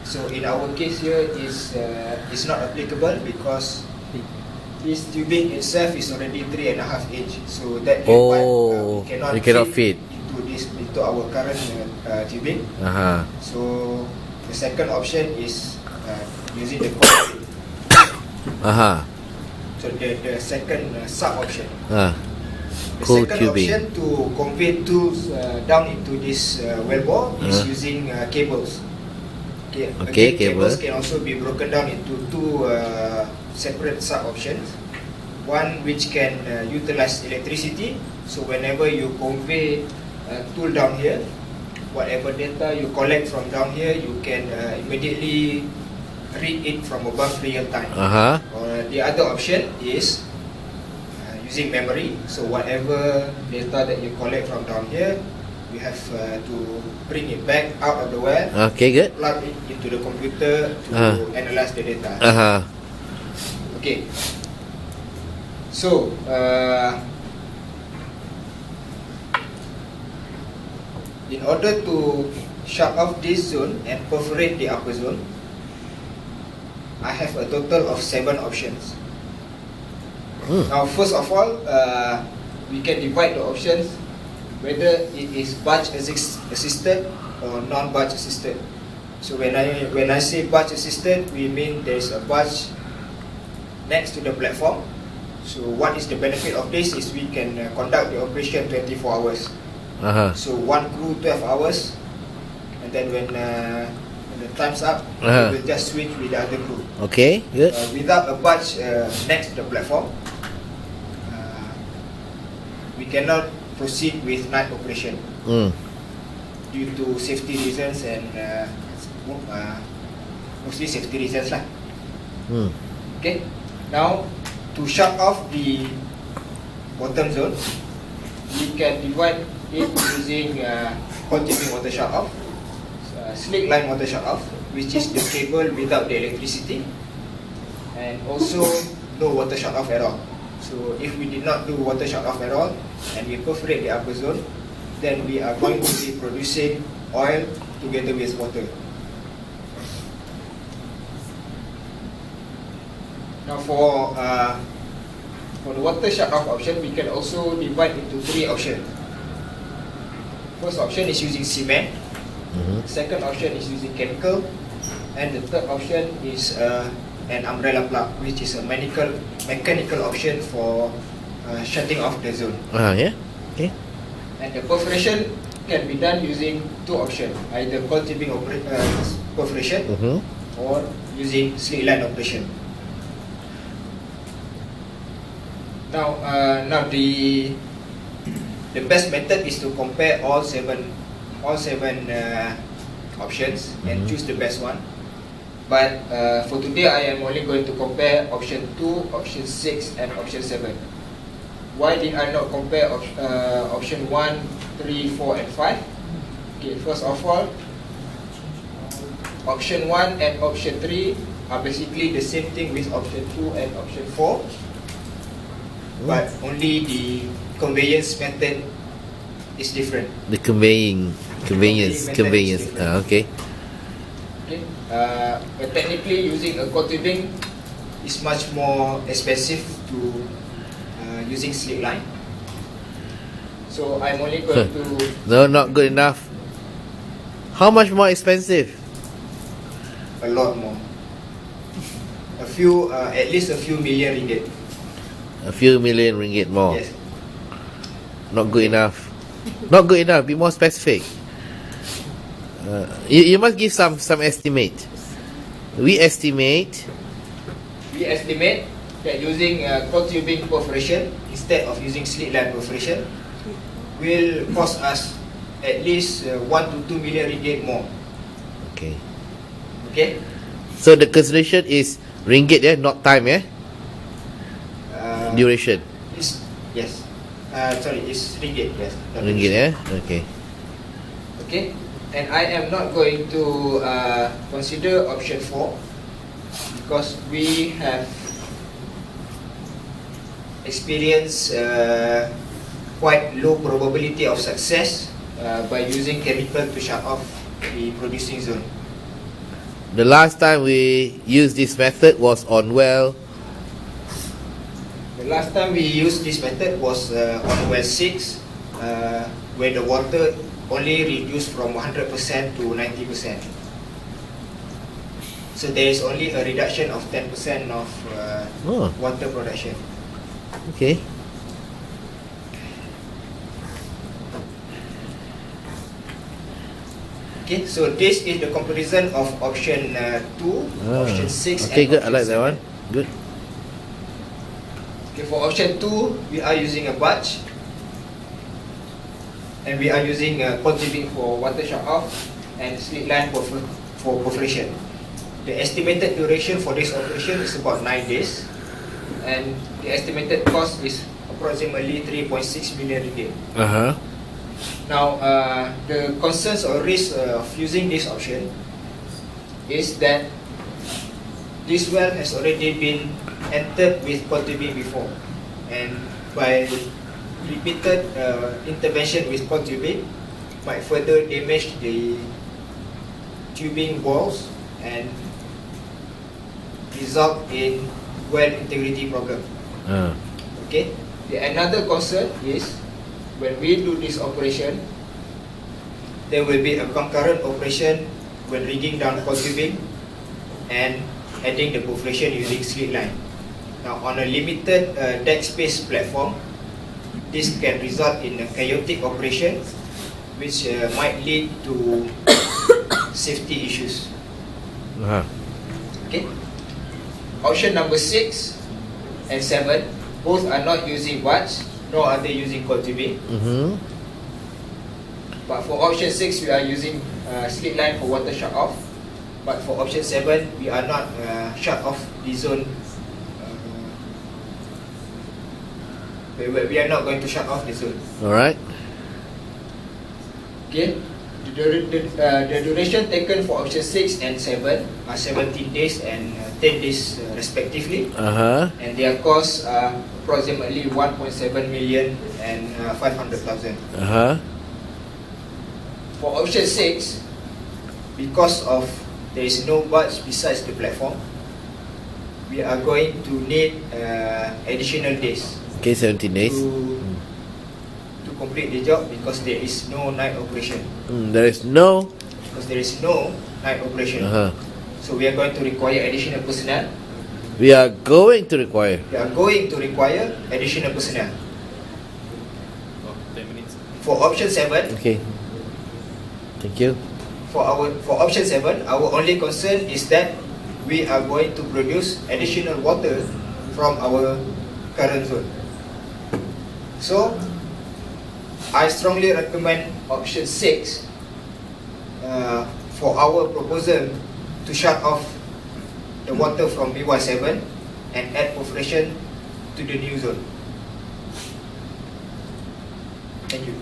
So in our case here is not applicable because this tubing itself is already 3.5 inch. So that we cannot fit into our current tubing. So the second option is using the conduit. So the second sub option. The second option to convey tools down into this wellbore is using cables. Okay, cables can also be broken down into two separate sub options. One which can utilize electricity. So whenever you convey a tool down here, whatever data you collect from down here, you can immediately read it from above real time. Or the other option is using memory. So whatever data that you collect from down here, you have to bring it back out of the well. Okay, good. Plug it into the computer to analyze the data. Okay. So in order to shut off this zone and perforate the upper zone, I have a total of 7 options. Now, first of all, we can divide the options whether it is barge assisted or non-barge assisted. So when I say barge assisted, we mean there is a barge next to the platform. So what is the benefit of this is we can conduct the operation 24 hours. So one crew 12 hours, and then when the time's up, we will just switch with the other crew. Okay, good. Without a barge next to the platform, we cannot proceed with night operation due to safety reasons and mostly safety reasons lah. Okay, now to shut off the bottom zone, we can divide it using coiled tubing water shut off, slick line water shut off, which is the cable without the electricity, and also no water shut off at all. So if we did not do water shut off at all and we perforate the upper zone, then we are going to be producing oil together with water. Now for the water shut off option, we can also divide into 3 options. First option is using cement. Second option is using chemical, and the third option is an umbrella plug, which is a mechanical option for shutting off the zone. Yeah. Okay. And the perforation can be done using 2 options, either coiled tubing perforation or using slick line operation. Now the best method is to compare all seven options and choose the best one. But for today, I am only going to compare option 2, option 6, and option 7. Why did I not compare option 1, 3, 4, and 5? Okay, first of all, option 1 and option 3 are basically the same thing with option 2 and option 4, but only the conveyance method is different. The conveyance. Okay. Okay. But technically, using a coiled tubing is much more expensive to using slick line. So I'm only going to. No, not good enough. How much more expensive? A lot more. At least a few million ringgit. A few million ringgit more. Yes. Not good enough. Not good enough. Be more specific. You must give some estimate. We estimate that using coiled tubing perforation instead of using slick line perforation will cost us at least 1 to 2 million ringgit more. Okay. Okay. So the consideration is ringgit, not time, duration. Yes. It's ringgit. Yes. Ringgit, Okay. Okay. And I am not going to consider option 4 because we have experienced quite low probability of success by using chemical to shut off the producing zone. The last time we used this method was on well. The last time we used this method was on well 6, where the water only reduced from 100% to 90%. So there is only a reduction of 10% of water production. Okay. Okay, so this is the comparison of option 2, option 6, okay, and good. I option like that 7. one. Good. Okay, for option 2, we are using a batch, and we are using a cold tubing for water shut-off and slit line for perforation. The estimated duration for this operation is about 9 days, and the estimated cost is approximately 3.6 million ringgit. Now, the concerns or risks of using this option is that this well has already been entered with cold tubing before, and by repeated intervention with cold tubing might further damage the tubing walls and result in well integrity problem. Okay. Another concern is when we do this operation, there will be a concurrent operation when rigging down cold tubing and adding the perforation using slit line. Now, on a limited deck space platform, this can result in a chaotic operation, which might lead to safety issues. Okay. Option number 6 and 7, both are not using batch, nor are they using cold tubing. But for option 6, we are using slit line for water shut off. But for option 7, we are not shut off the zone. We are not going to shut off the zone. Alright. Okay. The duration taken for option 6 and 7 are 17 days and 10 days respectively. And their costs are approximately 1.7 million and 500,000. For option 6, because of there is no batch besides the platform, we are going to need additional days. Okay, 17 days. To complete the job, because there is no night operation. There is no night operation. So we are going to require additional personnel. We are going to require additional personnel. 10 minutes. For option 7. Okay. Thank you. For option 7, our only concern is that we are going to produce additional water from our current zone. So I strongly recommend option 6 for our proposal to shut off the water from BY7 and add perforation to the new zone. Thank you.